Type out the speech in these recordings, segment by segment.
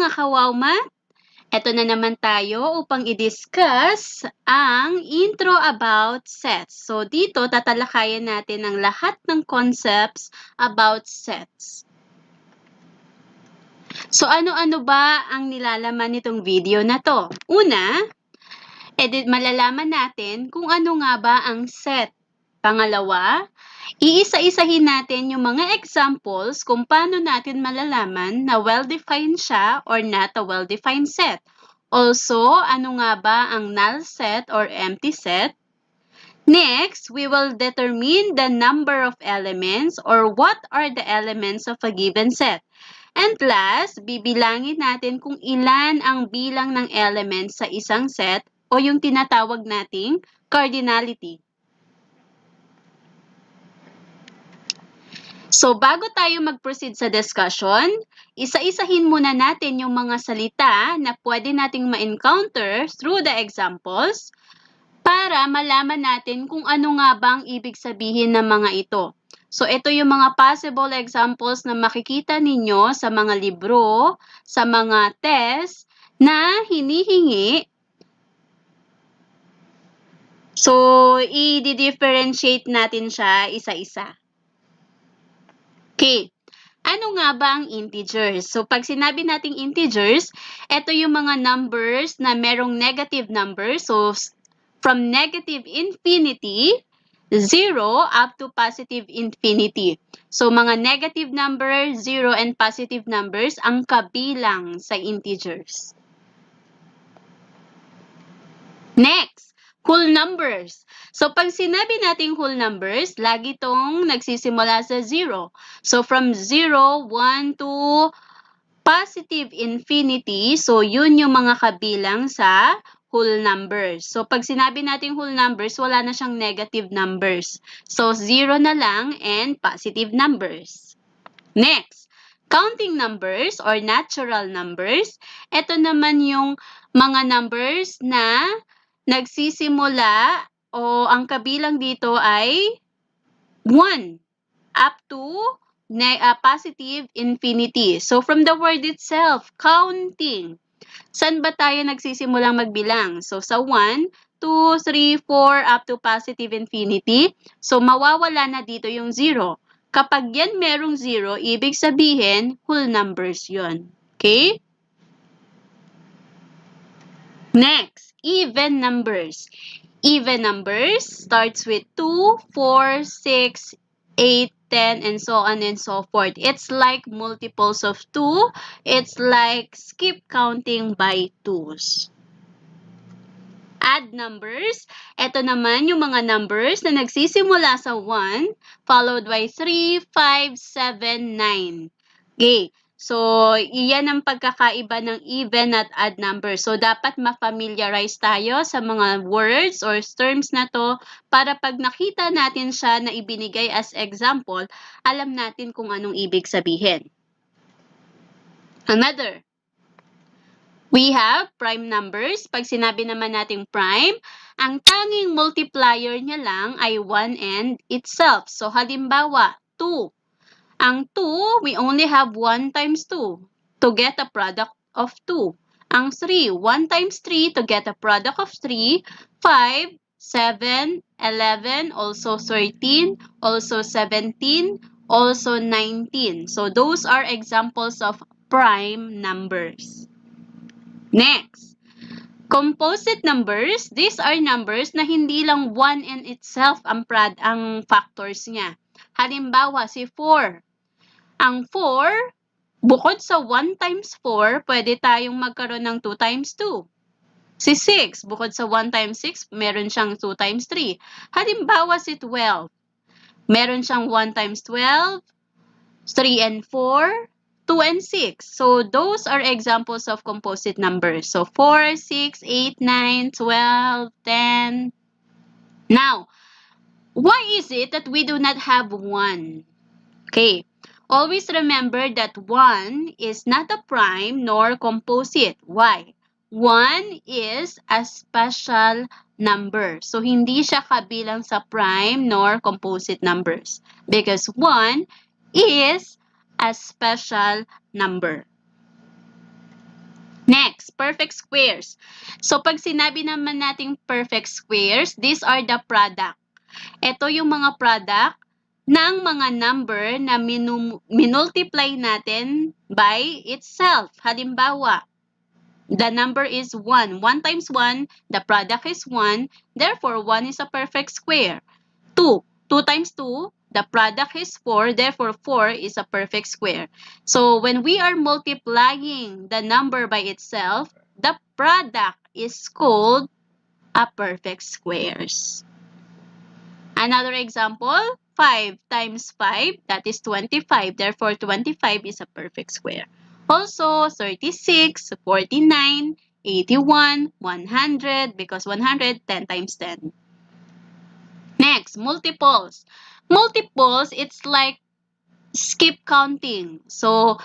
mga kawawmat! Ito na naman tayo upang i-discuss ang intro about sets. So dito tatalakayan natin ang lahat ng concepts about sets. So ano-ano ba ang nilalaman nitong video na to? Una, malalaman natin kung ano nga ba ang set. Pangalawa, iisa-isahin natin yung mga examples kung paano natin malalaman na well-defined siya or not a well-defined set. Also, ano nga ba ang null set or empty set? Next, we will determine the number of elements or what are the elements of a given set. And last, bibilangin natin kung ilan ang bilang ng elements sa isang set o yung tinatawag nating cardinality. So, bago tayo mag-proceed sa discussion, isa-isahin muna natin yung mga salita na pwede nating ma-encounter through the examples para malaman natin kung ano nga bang ibig sabihin ng mga ito. So, ito yung mga possible examples na makikita ninyo sa mga libro, sa mga test na hinihingi. So, i-differentiate natin siya isa-isa. Okay, ano nga ba ang integers? So, pag sinabi nating integers, ito yung mga numbers na merong negative numbers. So, from negative infinity, 0 up to positive infinity. So, mga negative numbers, 0 and positive numbers ang kabilang sa integers. Next, whole numbers. So, pag sinabi nating whole numbers, lagi itong nagsisimula sa 0. So, from 0, 1 to positive infinity, so yun yung mga kabilang sa whole numbers. So, pag sinabi nating whole numbers, wala na siyang negative numbers. So, 0 na lang and positive numbers. Next, counting numbers or natural numbers. Ito naman yung mga numbers na nagsisimula o ang kabilang dito ay 1 up to positive infinity. So, from the word itself, counting. Saan ba tayo nagsisimulang magbilang? So, sa 1, 2, 3, 4 up to positive infinity. So, mawawala na dito yung 0. Kapag yan merong 0, ibig sabihin, whole numbers yun. Okay? Next, even numbers. Even numbers starts with 2, 4, 6, 8, 10, and so on and so forth. It's like multiples of 2. It's like skip counting by 2s. Add numbers. Ito naman yung mga numbers na nagsisimula sa 1, followed by 3, 5, 7, 9. Okay. So, iyan ang pagkakaiba ng even at odd numbers. So, dapat ma-familiarize tayo sa mga words or terms na to para pag nakita natin siya na ibinigay as example, alam natin kung anong ibig sabihin. Another. We have prime numbers. Pag sinabi naman nating prime, ang tanging multiplier niya lang ay 1 and itself. So, halimbawa, 2. Ang 2, we only have 1 times 2 to get a product of 2. Ang 3, 1 times 3 to get a product of 3. 5, 7, 11, also 13, also 17, also 19. So, those are examples of prime numbers. Next, composite numbers. These are numbers na hindi lang 1 in itself ang factors niya. Halimbawa, si 4. Ang 4, bukod sa 1 times 4, pwede tayong magkaroon ng 2 times 2. Si 6, bukod sa 1 times 6, meron siyang 2 times 3. Halimbawa, si 12. Meron siyang 1 times 12, 3 and 4, 2 and 6. So, those are examples of composite numbers. So, 4, 6, 8, 9, 12, 10. Now, why is it that we do not have 1? Okay. Always remember that 1 is not a prime nor composite. Why? 1 is a special number. So, hindi siya kabilang sa prime nor composite numbers. Because 1 is a special number. Next, perfect squares. So, pag sinabi naman nating perfect squares, these are the product. Ito yung mga product ng mga number na minultiply natin by itself. Halimbawa, the number is 1. 1 times 1, the product is 1. Therefore, 1 is a perfect square. 2. 2 times 2, the product is 4. Therefore, 4 is a perfect square. So, when we are multiplying the number by itself, the product is called a perfect squares. Another example, 5 times 5, that is 25. Therefore, 25 is a perfect square. Also, 36, 49, 81, 100, because 100, 10 times 10. Next, multiples. Multiples, it's like skip counting. So,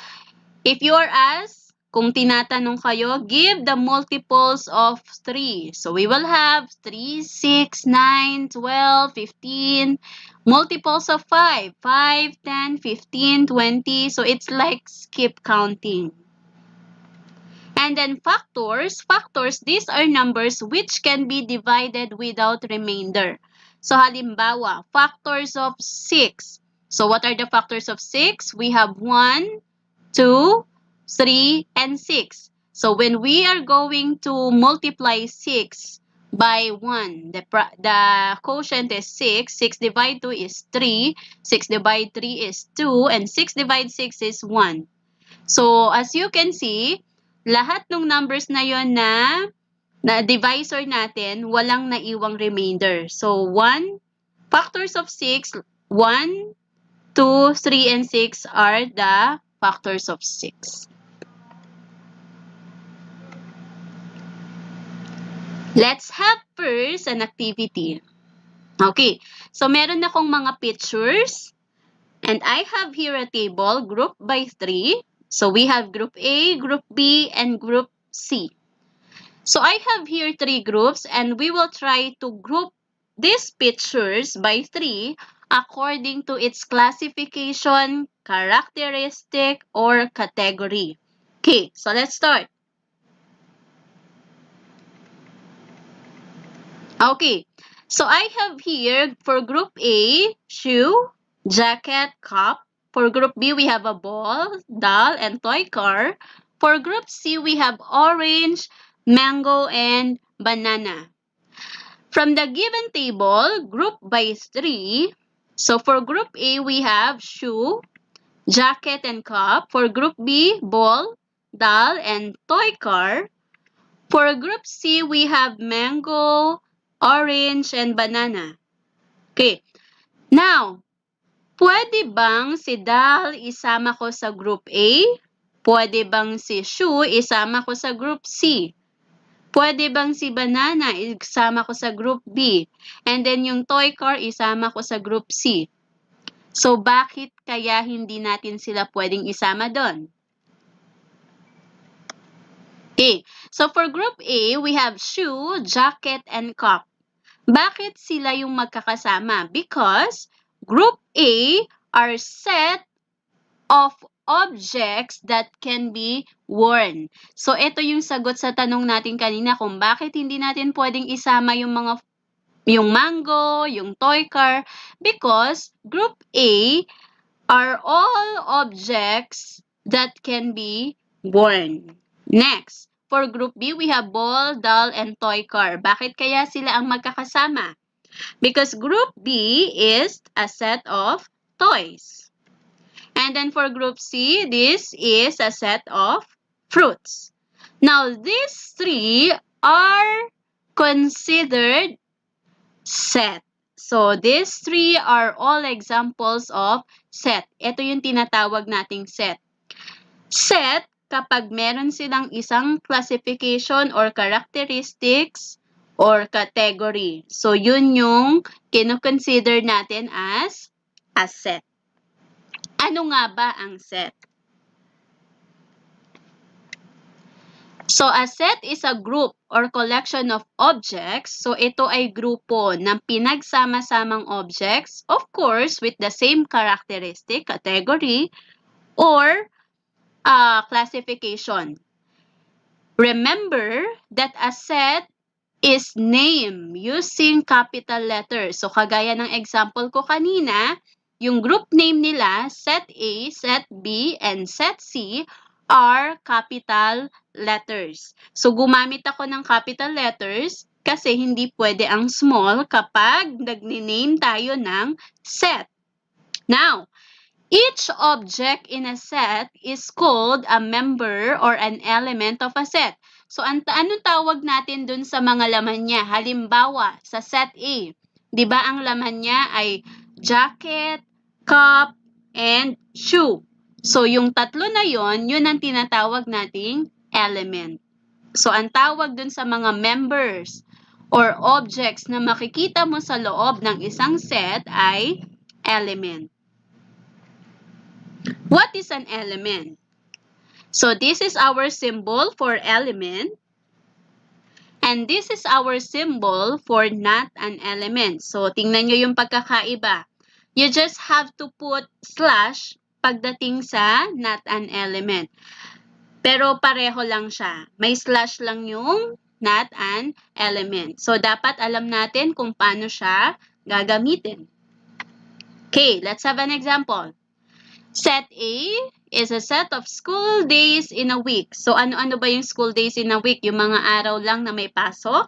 if you are asked, kung tinatanong kayo, give the multiples of 3. So, we will have 3, 6, 9, 12, 15. Multiples of 5, 5, 10, 15, 20. So, it's like skip counting. And then factors. Factors, these are numbers which can be divided without remainder. So, halimbawa, factors of 6. So, what are the factors of 6? We have 1, 2, 3, and 6. So, when we are going to multiply 6 by 1, the quotient is 6. 6 divided 2 is 3. 6 divided 3 is 2. And 6 divided 6 is 1. So, as you can see, lahat ng numbers na yon na divisor natin, walang naiwang remainder. So, 1, factors of 6, 1, 2, 3, and 6 are the factors of 6. Let's have first an activity. Okay, so meron akong mga pictures. And I have here a table grouped by 3. So we have group A, group B, and group C. So I have here 3 groups and we will try to group these pictures by 3 according to its classification, characteristic, or category. Okay, so let's start. Okay, so I have here for group A, shoe, jacket, cup. For group B, we have a ball, doll, and toy car. For group C, we have orange, mango, and banana. From the given table, group by 3. So for group A, we have shoe, jacket, and cup. For group B, ball, doll, and toy car. For group C, we have mango, orange, and banana. Okay. Now, pwede bang si doll isama ko sa group A? Pwede bang si shoe isama ko sa group C? Pwede bang si banana isama ko sa group B? And then yung toy car isama ko sa group C. So, bakit kaya hindi natin sila pwedeng isama doon? Okay. So, for group A, we have shoe, jacket, and cup. Bakit sila yung magkakasama? Because group A are set of objects that can be worn. So, ito yung sagot sa tanong natin kanina kung bakit hindi natin pwedeng isama yung mango, yung toy car, because group A are all objects that can be worn. Next, for group B, we have ball, doll, and toy car. Bakit kaya sila ang magkakasama? Because group B is a set of toys. And then for group C, this is a set of fruits. Now, these 3 are considered set. So, these 3 are all examples of set. Ito yung tinatawag nating set. Set, kapag meron silang isang classification or characteristics or category. So, yun yung kino-consider natin as a set. Ano nga ba ang set? So, a set is a group or collection of objects. So, ito ay grupo ng pinagsama-samang objects, of course, with the same characteristic, category, or classification. Remember that a set is named using capital letters. So, kagaya ng example ko kanina, yung group name nila, set A, set B, and set C are capital letters. So, gumamit ako ng capital letters kasi hindi pwede ang small kapag nag-name tayo ng set. Now, each object in a set is called a member or an element of a set. So, anong tawag natin dun sa mga laman niya? Halimbawa, sa set A, di ba ang laman niya ay jacket, cup, and shoe. So, yung tatlo na yon, yun ang tinatawag nating element. So, ang tawag dun sa mga members or objects na makikita mo sa loob ng isang set ay element. What is an element? So this is our symbol for element. And this is our symbol for not an element. So tingnan nyo yung pagkakaiba. You just have to put slash pagdating sa not an element. Pero pareho lang siya. May slash lang yung not an element. So dapat alam natin kung paano siya gagamitin. Okay, let's have an example. Set A is a set of school days in a week. So, ano-ano ba yung school days in a week? Yung mga araw lang na may pasok.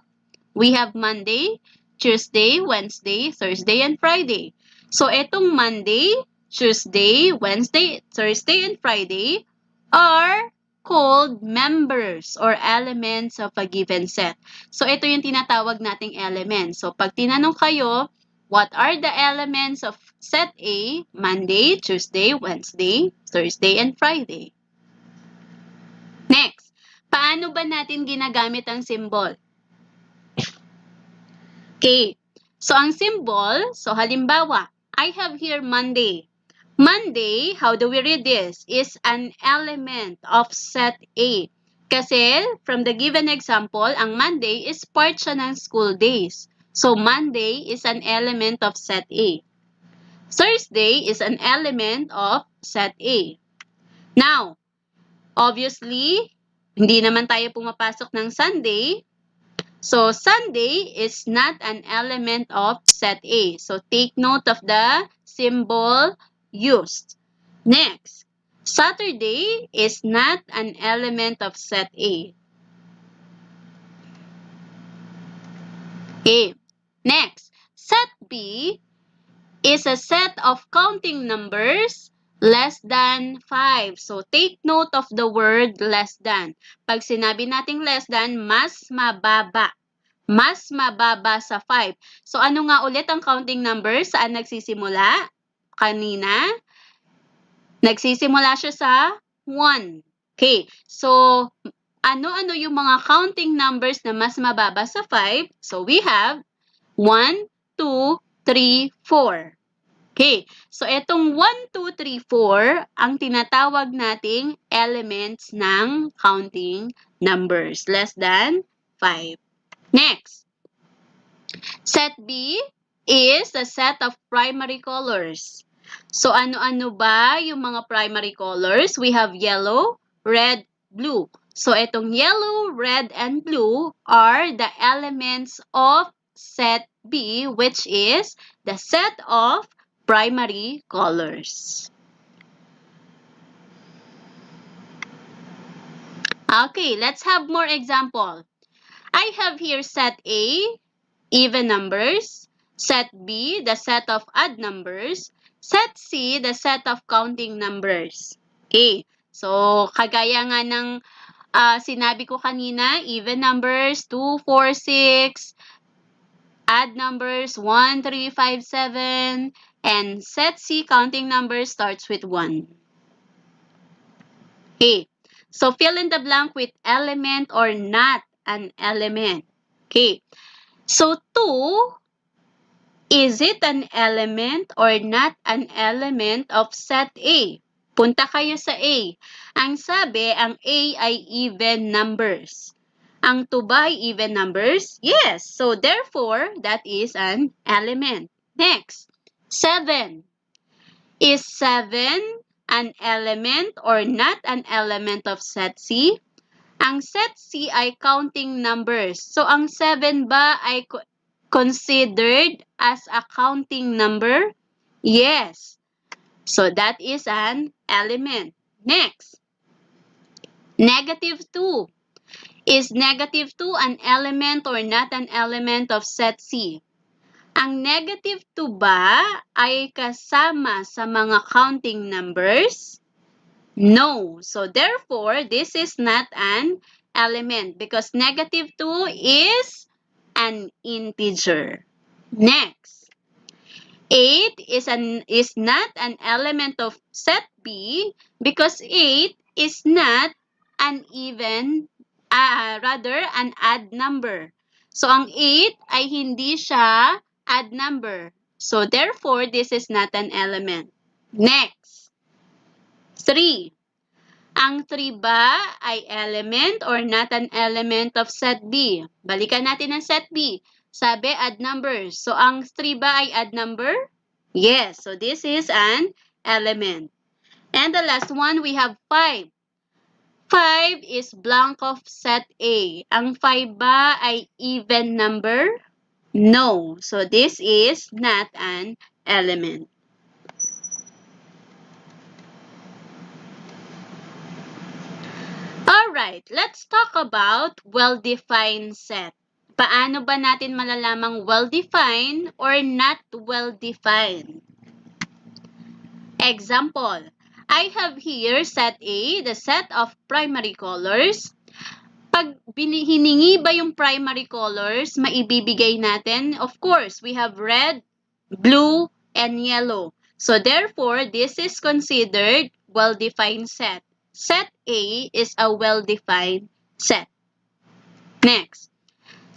We have Monday, Tuesday, Wednesday, Thursday, and Friday. So, etong Monday, Tuesday, Wednesday, Thursday, and Friday are called members or elements of a given set. So, ito yung tinatawag nating elements. So, pag tinanong kayo, what are the elements of set A, Monday, Tuesday, Wednesday, Thursday, and Friday? Next, paano ba natin ginagamit ang symbol? Okay, so ang symbol, so halimbawa, I have here Monday. Monday, how do we read this? Is an element of set A. Kasi, from the given example, ang Monday is part siya ng school days. So, Monday is an element of set A. Thursday is an element of set A. Now, obviously, hindi naman tayo pumapasok ng Sunday. So, Sunday is not an element of set A. So, take note of the symbol used. Next, Saturday is not an element of set A. Okay. Next, set B is a set of counting numbers less than 5. So, take note of the word less than. Pag sinabi nating less than, mas mababa. Mas mababa sa 5. So, ano nga ulit ang counting numbers? Saan nagsisimula? Kanina, nagsisimula siya sa 1. Okay. So, ano-ano yung mga counting numbers na mas mababa sa 5? So, we have 1, 2, 3, 4. Okay. So, itong 1, 2, 3, 4 ang tinatawag nating elements ng counting numbers less than 5. Next. Set B is a set of primary colors. So, ano-ano ba yung mga primary colors? We have yellow, red, blue. So, itong yellow, red, and blue are the elements of set B, which is the set of primary colors. Okay, let's have more example. I have here set A, even numbers, set B, the set of odd numbers, set C, the set of counting numbers. Okay, so kagaya nga ng sinabi ko kanina, even numbers, 2, 4, 6, odd numbers, 1, 3, 5, 7, and set C, counting numbers, starts with 1. Okay, so fill in the blank with element or not an element. Okay, so 2, is it an element or not an element of set A? Punta kayo sa A. Ang sabi, ang A ay even numbers. Ang 2 ba ay even numbers? Yes. So, therefore, that is an element. Next, 7. Is 7 an element or not an element of set C? Ang set C ay counting numbers. So, ang 7 ba ay considered as a counting number? Yes. So, that is an element. Next. Negative 2. Is negative 2 an element or not an element of set C? Ang negative 2 ba ay kasama sa mga counting numbers? No. So, therefore, this is not an element because negative 2 is an integer. Next. 8 is not an element of set B because 8 is not an rather an odd number. So, ang 8 ay hindi siya odd number. So, therefore, this is not an element. Next. 3. Ang 3 ba ay element or not an element of set B? Balikan natin ang set B. Sabi, odd numbers. So, ang 3 ba ay odd number? Yes. So, this is an element. And the last one, we have 5. 5 is blank of set A. Ang 5 ba ay even number? No. So, this is not an element. Alright, let's talk about well-defined set. Paano ba natin malalamang well-defined or not well-defined? Example, I have here set A, the set of primary colors. Pag hiningi ba yung primary colors, maibibigay natin? Of course, we have red, blue, and yellow. So therefore, this is considered well-defined set. Set A is a well-defined set. Next,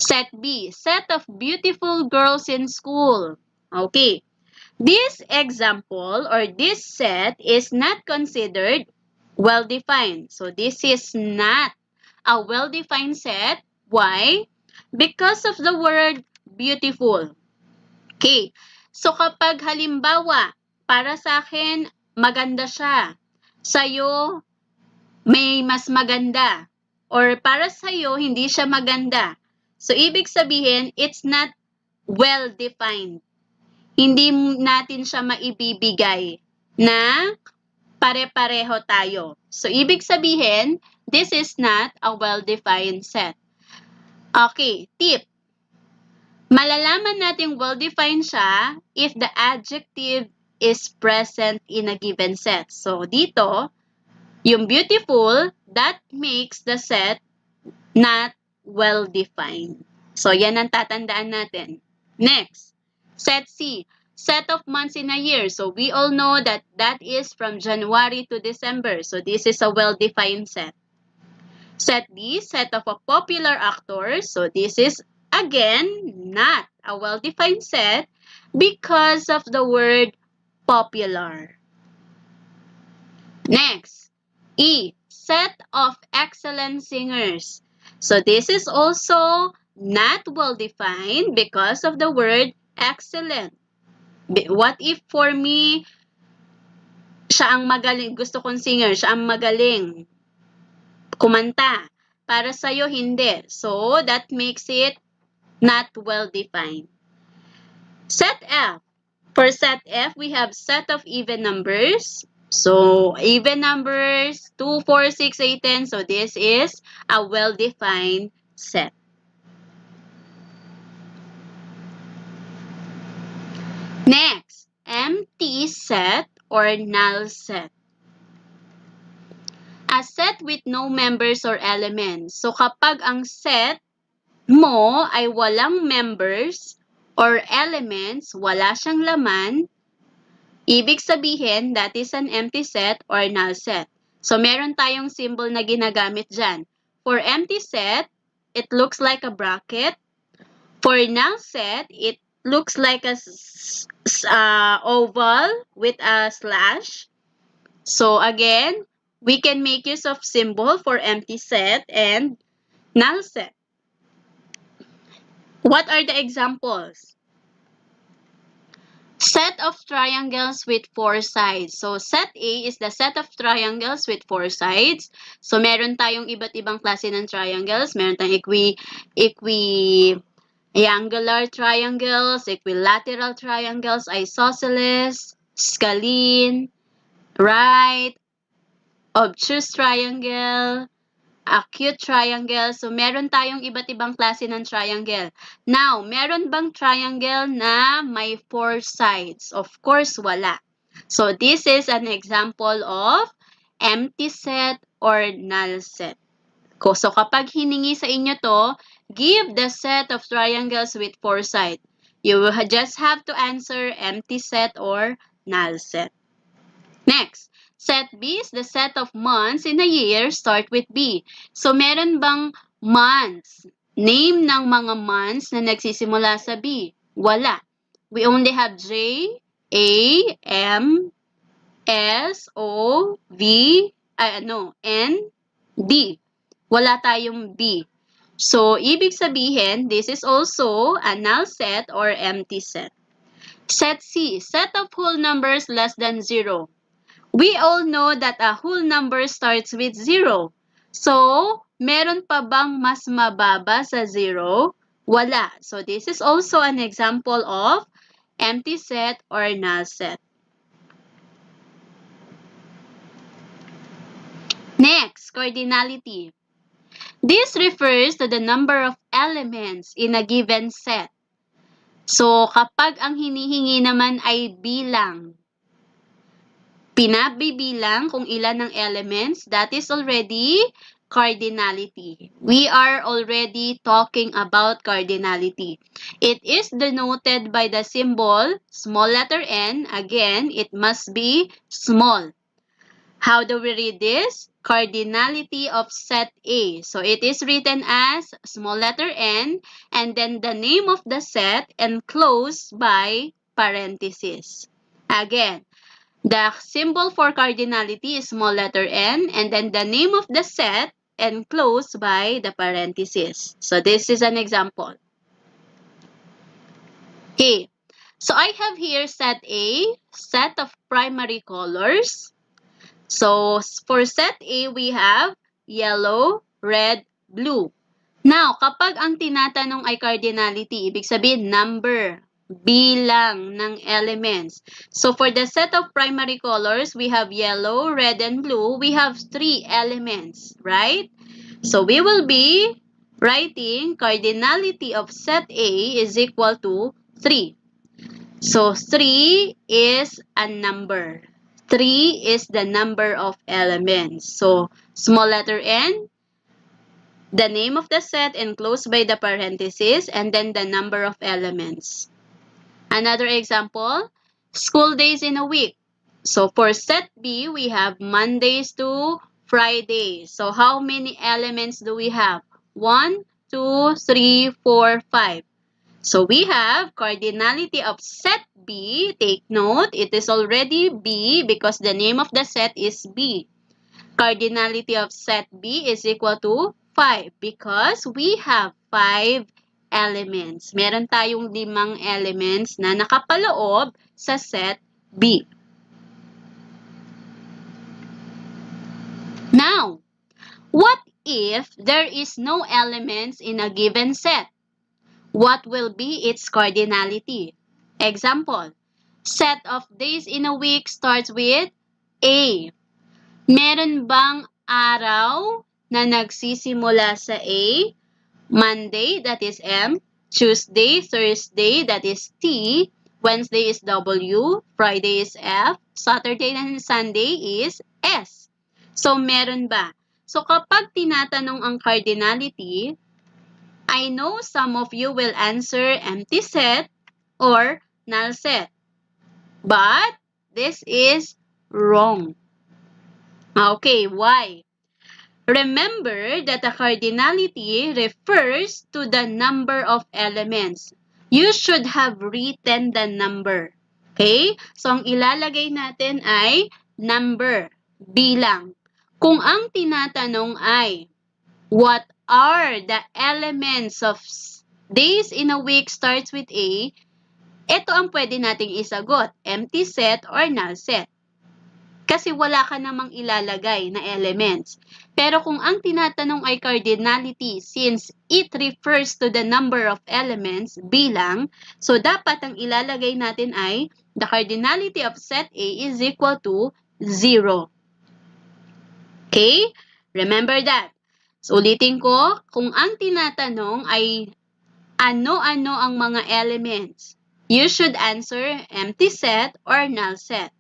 set B, set of beautiful girls in school. Okay, this example or this set is not considered well-defined. So this is not a well-defined set. Why? Because of the word beautiful. Okay, so kapag halimbawa, para sa akin, maganda siya. Sa'yo, may mas maganda. Or para sa'yo, hindi siya maganda. So, ibig sabihin, it's not well-defined. Hindi natin siya maibibigay na pare-pareho tayo. So, ibig sabihin, this is not a well-defined set. Okay, tip. Malalaman natin well-defined siya if the adjective is present in a given set. So, dito, yung beautiful, that makes the set not well-defined. So, yan ang tatandaan natin. Next, set C, set of months in a year. So, we all know that that is from January to December. So, this is a well-defined set. Set D, set of a popular actor. So, this is, again, not a well-defined set because of the word popular. Next, E, set of excellent singers. So, this is also not well-defined because of the word excellent. What if for me, siya ang magaling, gusto kong singer, siya ang magaling kumanta. Para sa'yo, hindi. So, that makes it not well-defined. Set F. For set F, we have set of even numbers. So, even numbers, 2, 4, 6, 8, 10. So, this is a well-defined set. Next, empty set or null set. A set with no members or elements. So, kapag ang set mo ay walang members or elements, wala siyang laman, ibig sabihin, that is an empty set or null set. So, meron tayong symbol na ginagamit dyan. For empty set, it looks like a bracket. For null set, it looks like a oval with a slash. So, again, we can make use of symbol for empty set and null set. What are the examples? Set of triangles with 4 sides. So, set A is the set of triangles with 4 sides. So, meron tayong iba't ibang klase ng triangles. Meron tayong equiangular triangles, equilateral triangles, isosceles, scalene, right, obtuse triangle, acute triangle. So, meron tayong iba't ibang klase ng triangle. Now, meron bang triangle na may 4 sides? Of course, wala. So, this is an example of empty set or null set. So, kapag hiningi sa inyo to, give the set of triangles with 4 sides. You will just have to answer empty set or null set. Next, set B is the set of months in a year start with B. So, meron bang months? Name ng mga months na nagsisimula sa B? Wala. We only have J, A, M, S, O, V, N, D. Wala tayong B. So, ibig sabihin, this is also a null set or empty set. Set C, set of whole numbers less than 0. We all know that a whole number starts with 0. So, meron pa bang mas mababa sa 0? Wala. So, this is also an example of empty set or null set. Next, cardinality. This refers to the number of elements in a given set. So, kapag ang hinihingi naman ay bilang, pinabibilang kung ilan ng elements, that is already cardinality. We are already talking about cardinality. It is denoted by the symbol small letter n. Again, it must be small. How do we read this? Cardinality of set A. So it is written as small letter n and then the name of the set enclosed by parentheses. Again, the symbol for cardinality is small letter n and then the name of the set enclosed by the parentheses. So this is an example. Okay. So I have here set A, set of primary colors. So for set A, we have yellow, red, blue. Now, kapag ang tinatanong ay cardinality, ibig sabihin number, bilang ng elements. So, for the set of primary colors, we have yellow, red, and blue. We have 3 elements, right? So, we will be writing cardinality of set A is equal to 3. So, 3 is a number. 3 is the number of elements. So, small letter n, the name of the set enclosed by the parentheses, and then the number of elements. Another example, school days in a week. So for set B, we have Mondays to Fridays. So how many elements do we have? 1, 2, 3, 4, 5. So we have cardinality of set B. Take note, it is already B because the name of the set is B. Cardinality of set B is equal to 5 because we have 5 elements. Meron tayong 5 elements na nakapaloob sa set B. Now, what if there is no elements in a given set? What will be its cardinality? Example, set of days in a week starts with A. Meron bang araw na nagsisimula sa A? Monday, that is M. Tuesday, Thursday, that is T. Wednesday is W. Friday is F. Saturday and Sunday is S. So, meron ba? So, kapag tinatanong ang cardinality, I know some of you will answer empty set or null set. But, this is wrong. Okay, why? Remember that the cardinality refers to the number of elements. You should have written the number. Okay? So, ang ilalagay natin ay number, bilang. Kung ang tinatanong ay, what are the elements of days in a week starts with A, ito ang pwede nating isagot, empty set or null set. Kasi wala ka namang ilalagay na elements. Pero kung ang tinatanong ay cardinality, since it refers to the number of elements, bilang, so dapat ang ilalagay natin ay the cardinality of set A is equal to 0. Okay? Remember that. So, ulitin ko, kung ang tinatanong ay ano-ano ang mga elements, you should answer empty set or null set.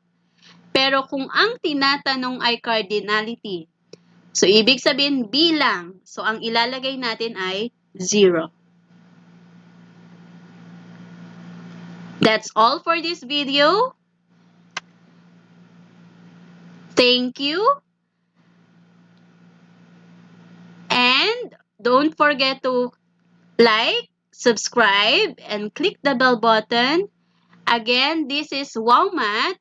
Pero kung ang tinatanong ay cardinality, so ibig sabihin bilang, so ang ilalagay natin ay 0. That's all for this video. Thank you. And don't forget to like, subscribe, and click the bell button. Again, this is Wow Math.